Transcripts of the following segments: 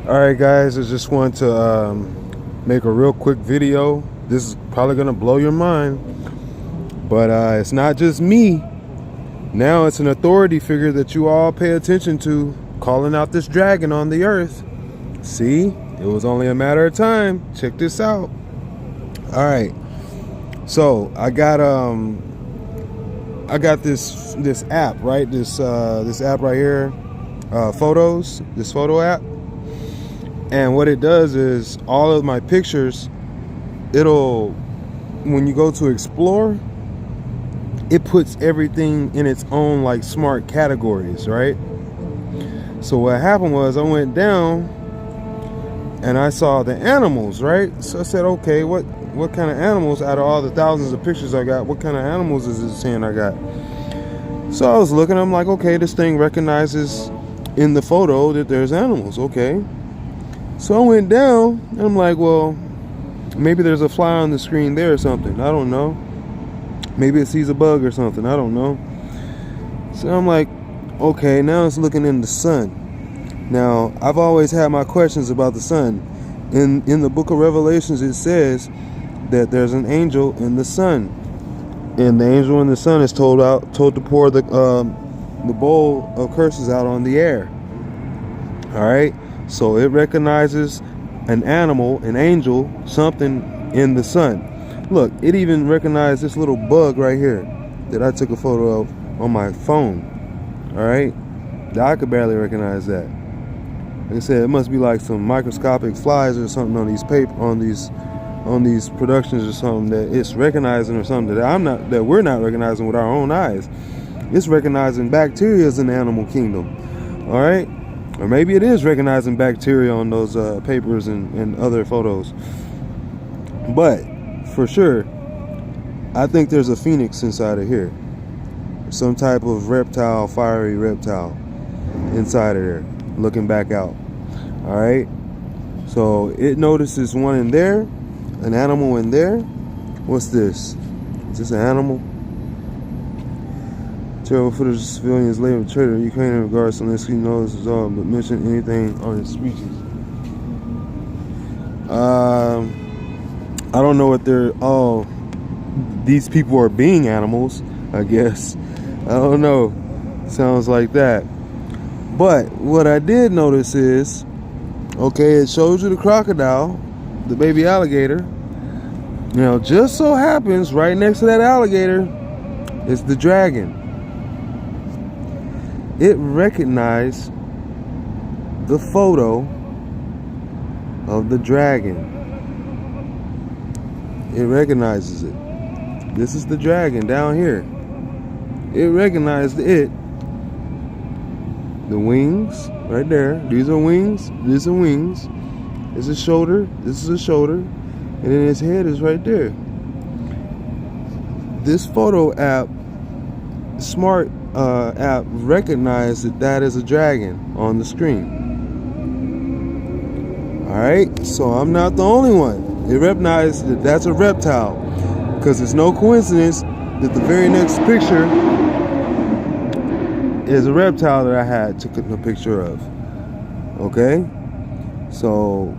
Alright guys, I just want to make a real quick video. This is probably gonna blow your mind, but it's not just me. Now it's an authority figure that you all pay attention to, calling out this dragon on the earth. See, it was only a matter of time. Check this out. Alright, so I got this app, right? This app right here, Photos, this photo app. And what it does is all of my pictures, when you go to explore, it puts everything in its own like smart categories, right? So what happened was I went down and I saw the animals, right? So I said, okay, what kind of animals out of all the thousands of pictures I got, what kind of animals is it saying I got? So I was looking, I'm like, okay, this thing recognizes in the photo that there's animals, okay. So I went down and I'm like, well, maybe there's a fly on the screen there or something. I don't know. Maybe it sees a bug or something. I don't know. So I'm like, okay, now it's looking in the sun. Now, I've always had my questions about the sun. In the book of Revelations, it says that there's an angel in the sun. And the angel in the sun is told to pour the bowl of curses out on the air. All right. So it recognizes an animal, an angel, something in the sun. Look, it even recognized this little bug right here that I took a photo of on my phone. All right, I could barely recognize that. Like I said, it must be like some microscopic flies or something on these on these productions or something that it's recognizing, or something that we're not recognizing with our own eyes. It's recognizing bacteria in the animal kingdom. All right. Or maybe it is recognizing bacteria on those papers and other photos. But for sure, I think there's a phoenix inside of here. Some type of reptile, fiery reptile inside of there, looking back out. All right. So it notices one in there, an animal in there. What's this? Is this an animal? Terrible footage of civilians laid with traitor Ukraine in regards to Zelensky knows is all, but mention anything on his speeches. I don't know what they're. Oh, these people are being animals, I guess. I don't know. Sounds like that. But what I did notice is, okay, it shows you the crocodile, the baby alligator. Now, just so happens right next to that alligator is the dragon. It recognized the photo of the dragon. It recognizes it. This is the dragon down here. It recognized it. The wings right there. These are wings. These are wings. This is a shoulder. This is a shoulder. And then his head is right there. This photo app, smart app, recognized that is a dragon on the screen. All right, so I'm not the only one. It recognized that that's a reptile, because it's no coincidence that the very next picture is a reptile that I had took a picture of. Okay, so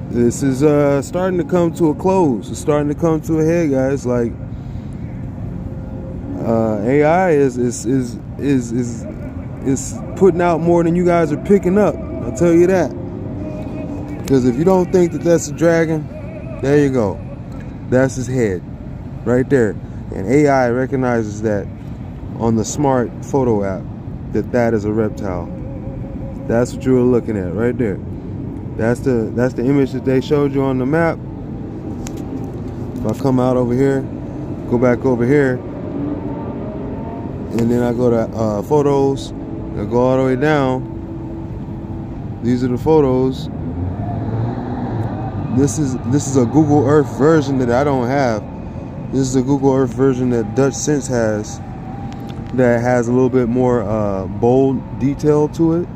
this is starting to come to a close. It's starting to come to a head, guys. Like, AI is putting out more than you guys are picking up. I'll tell you that. Because if you don't think that that's a dragon, there you go. That's his head right there. And AI recognizes that on the smart photo app that is a reptile. That's what you were looking at right there. That's the image that they showed you on the map. If I come out over here, go back over here, and then I go to photos, I go all the way down. These are the photos. This is a Google Earth version that I don't have. This is a Google Earth version that Dutch Sense has, that has a little bit more bold detail to it.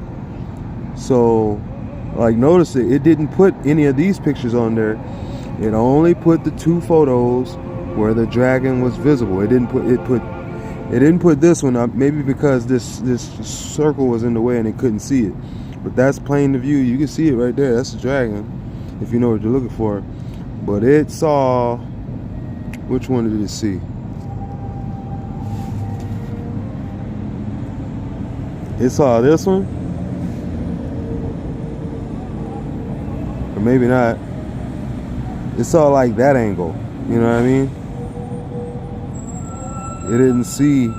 So, like, notice it didn't put any of these pictures on there. It only put the two photos where the dragon was visible. It didn't put this one up, maybe because this circle was in the way and it couldn't see it. But that's plain to view. You can see it right there. That's a dragon, if you know what you're looking for. But it saw, which one did it see? It saw this one, or maybe not. It saw like that angle. You know what I mean? It didn't see.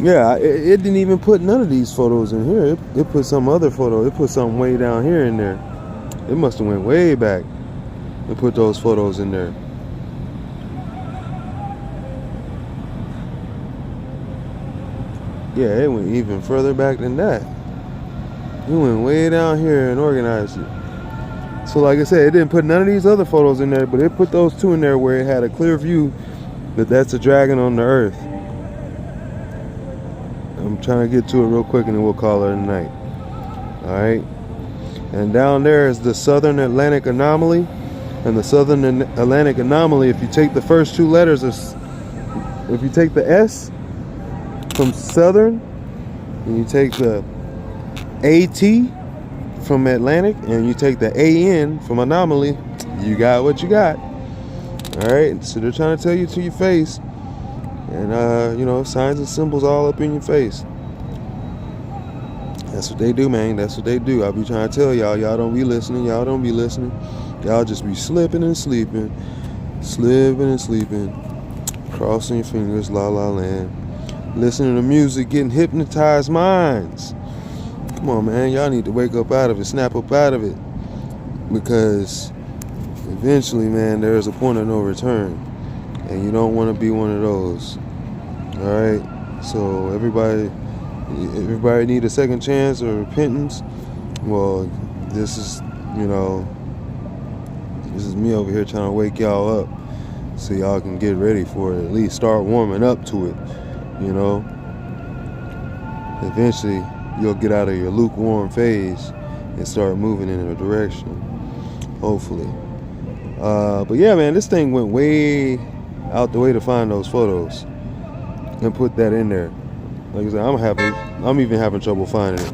Yeah, it didn't even put none of these photos in here. It put some other photo. It put something way down here in there. It must have went way back and put those photos in there. Yeah, it went even further back than that. It went way down here and organized it. So like I said, it didn't put none of these other photos in there, but it put those two in there where it had a clear view that that's a dragon on the earth. I'm trying to get to it real quick and then we'll call it a night. Alright. And down there is the Southern Atlantic Anomaly. And the Southern Atlantic Anomaly, if you take the first two letters, if you take the S from Southern, and you take the AT from Atlantic, and you take the AN from Anomaly, you got what you got. Alright, so they're trying to tell you to your face. And, you know, signs and symbols all up in your face. That's what they do, man. That's what they do. I'll be trying to tell y'all. Y'all don't be listening. Y'all don't be listening. Y'all just be slipping and sleeping. Slipping and sleeping. Crossing your fingers, la la land. Listening to music, getting hypnotized minds. Come on, man. Y'all need to wake up out of it. Snap up out of it. Because eventually, man, there's a point of no return. And you don't want to be one of those. Alright? So everybody need a second chance or repentance. Well, this is, you know, this is me over here trying to wake y'all up so y'all can get ready for it. At least start warming up to it. You know? Eventually, you'll get out of your lukewarm phase and start moving in a direction. Hopefully. But yeah, man, this thing went way out the way to find those photos and put that in there. Like I said, I'm even having trouble finding it.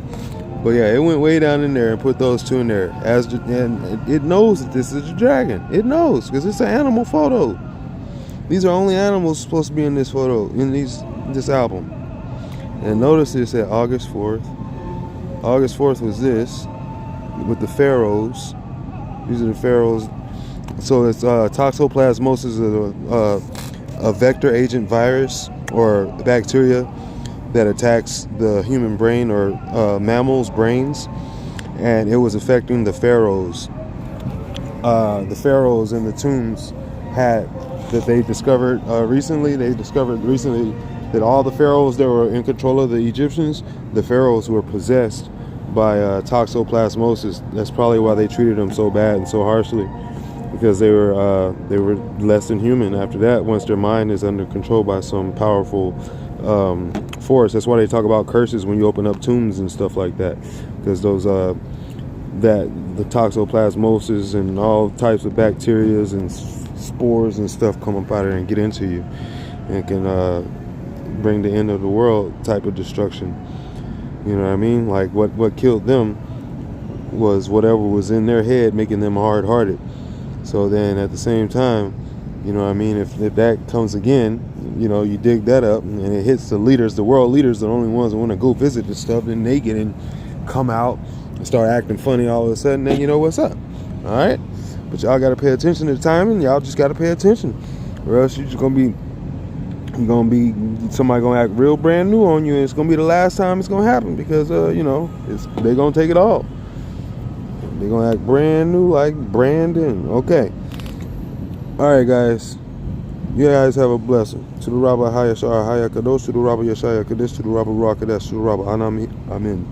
But yeah, it went way down in there and put those two in there. And it knows that this is a dragon. It knows because it's an animal photo. These are only animals supposed to be in this photo, in this album. And notice it said August 4th. August 4th was this with the pharaohs. These are the pharaohs. So it's toxoplasmosis, a vector agent virus or bacteria that attacks the human brain or mammals' brains, and it was affecting the pharaohs. The pharaohs in the tombs that they discovered recently. They discovered recently that all the pharaohs that were in control of the Egyptians, the pharaohs were possessed by toxoplasmosis. That's probably why they treated them so bad and so harshly. Because they were less than human after that. Once their mind is under control by some powerful force, that's why they talk about curses when you open up tombs and stuff like that. Because those the toxoplasmosis and all types of bacterias and spores and stuff come up out of there and get into you, and can bring the end of the world type of destruction. You know what I mean? Like what killed them was whatever was in their head, making them hard-hearted. So then at the same time, you know what I mean, if that comes again, you know, you dig that up and it hits the leaders, the world leaders, the only ones that want to go visit this stuff, then they get in, come out and start acting funny all of a sudden, then you know what's up. All right? But y'all got to pay attention to the timing. Y'all just got to pay attention, or else you're just going to be somebody going to act real brand new on you, and it's going to be the last time it's going to happen because, you know, they're going to take it all. They're going to act brand new like Brandon. Okay. All right, guys. You guys have a blessing. To the Rabbi Hayashar Hayakadosh, to the Rabbi Yeshaya Kadesh, to the Rabbi Ruach Kadesh, to the Rabbi Anami. Amen.